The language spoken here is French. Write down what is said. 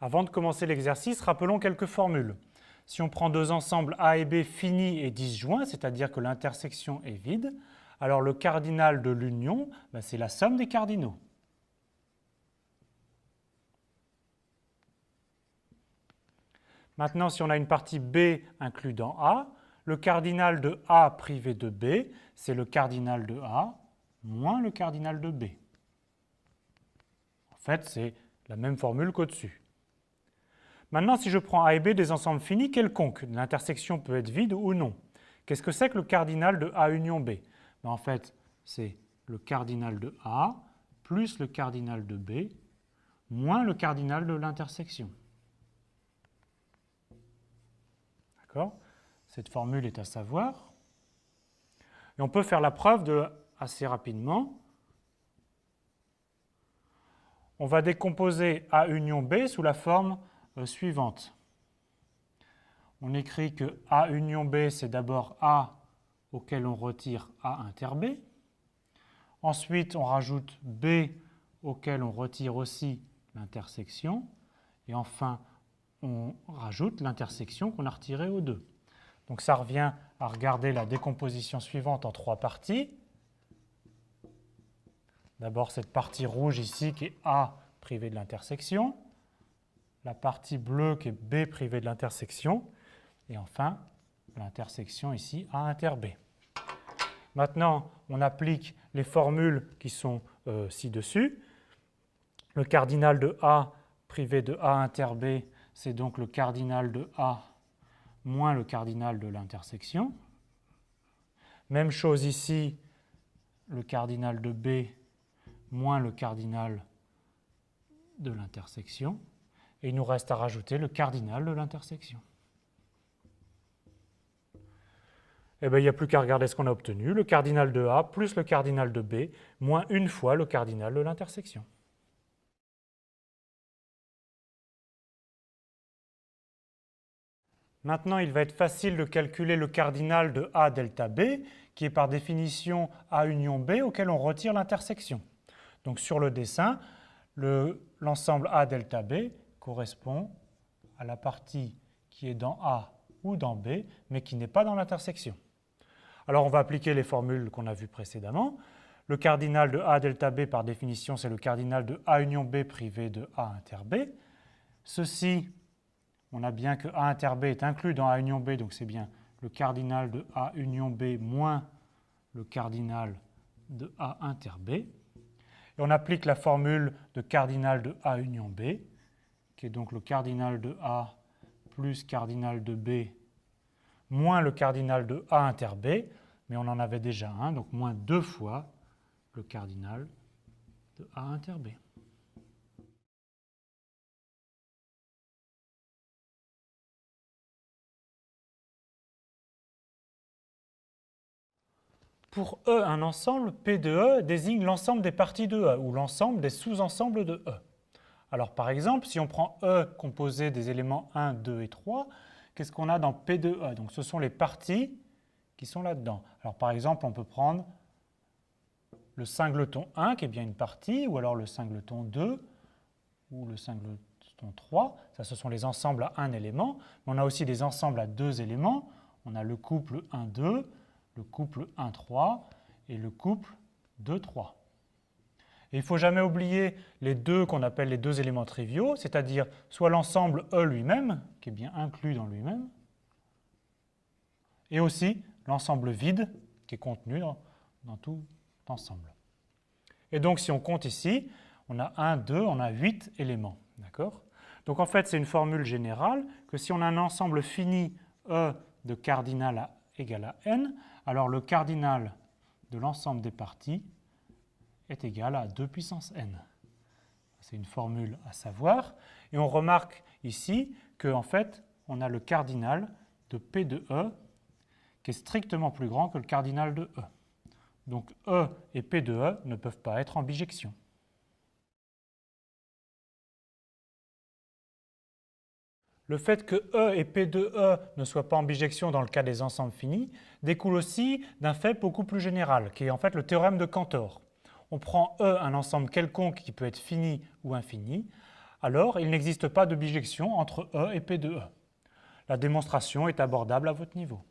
Avant de commencer l'exercice, rappelons quelques formules. Si on prend deux ensembles A et B finis et disjoints, c'est-à-dire que l'intersection est vide, alors le cardinal de l'union, c'est la somme des cardinaux. Maintenant, si on a une partie B inclue dans A, le cardinal de A privé de B, c'est le cardinal de A moins le cardinal de B. En fait, c'est la même formule qu'au-dessus. Maintenant, si je prends A et B des ensembles finis quelconques, l'intersection peut être vide ou non. Qu'est-ce que c'est que le cardinal de A union B? En fait, c'est le cardinal de A plus le cardinal de B moins le cardinal de l'intersection. D'accord? Cette formule est à savoir. Et on peut faire la preuve assez rapidement. On va décomposer A union B sous la forme suivante. On écrit que A union B, c'est d'abord A auquel on retire A inter B. Ensuite, on rajoute B auquel on retire aussi l'intersection. Et enfin, on rajoute l'intersection qu'on a retirée aux deux. Donc ça revient à regarder la décomposition suivante en trois parties. D'abord cette partie rouge ici qui est A privée de l'intersection, la partie bleue qui est B privée de l'intersection, et enfin l'intersection ici A inter B. Maintenant, on applique les formules qui sont ci-dessus. Le cardinal de A privé de A inter B, c'est donc le cardinal de A moins le cardinal de l'intersection. Même chose ici, le cardinal de B moins le cardinal de l'intersection. Et il nous reste à rajouter le cardinal de l'intersection. Eh bien, il n'y a plus qu'à regarder ce qu'on a obtenu. Le cardinal de A plus le cardinal de B moins une fois le cardinal de l'intersection. Maintenant, il va être facile de calculer le cardinal de A delta B, qui est par définition A union B, auquel on retire l'intersection. Donc sur le dessin, l'ensemble A delta B correspond à la partie qui est dans A ou dans B, mais qui n'est pas dans l'intersection. Alors on va appliquer les formules qu'on a vues précédemment. Le cardinal de A delta B, par définition, c'est le cardinal de A union B privé de A inter B. Ceci, on a bien que A inter B est inclus dans A union B, donc c'est bien le cardinal de A union B moins le cardinal de A inter B. Et on applique la formule de cardinal de A union B, qui est donc le cardinal de A plus cardinal de B moins le cardinal de A inter B, mais on en avait déjà un, donc moins deux fois le cardinal de A inter B. Pour E, un ensemble, P de E désigne l'ensemble des parties de E, ou l'ensemble des sous-ensembles de E. Alors par exemple, si on prend E composé des éléments 1, 2 et 3, qu'est-ce qu'on a dans P de E? Donc ce sont les parties qui sont là-dedans. Alors par exemple, on peut prendre le singleton 1, qui est bien une partie, ou alors le singleton 2, ou le singleton 3. Ça, ce sont les ensembles à un élément. Mais on a aussi des ensembles à deux éléments. On a le couple 1, 2, le couple 1, 3 et le couple 2, 3. Et il ne faut jamais oublier les deux qu'on appelle les deux éléments triviaux, c'est-à-dire soit l'ensemble E lui-même, qui est bien inclus dans lui-même, et aussi l'ensemble vide, qui est contenu dans tout ensemble. Et donc, si on compte ici, on a 1, 2, on a 8 éléments. D'accord ? Donc, en fait, c'est une formule générale que si on a un ensemble fini E de cardinal égal à n, alors le cardinal de l'ensemble des parties est égal à 2 puissance n. C'est une formule à savoir. Et on remarque ici qu'en fait, on a le cardinal de P de E qui est strictement plus grand que le cardinal de E. Donc E et P de E ne peuvent pas être en bijection. Le fait que E et P de E ne soient pas en bijection dans le cas des ensembles finis découle aussi d'un fait beaucoup plus général, qui est en fait le théorème de Cantor. On prend E, un ensemble quelconque qui peut être fini ou infini. alors il n'existe pas de bijection entre E et P de E. La démonstration est abordable à votre niveau.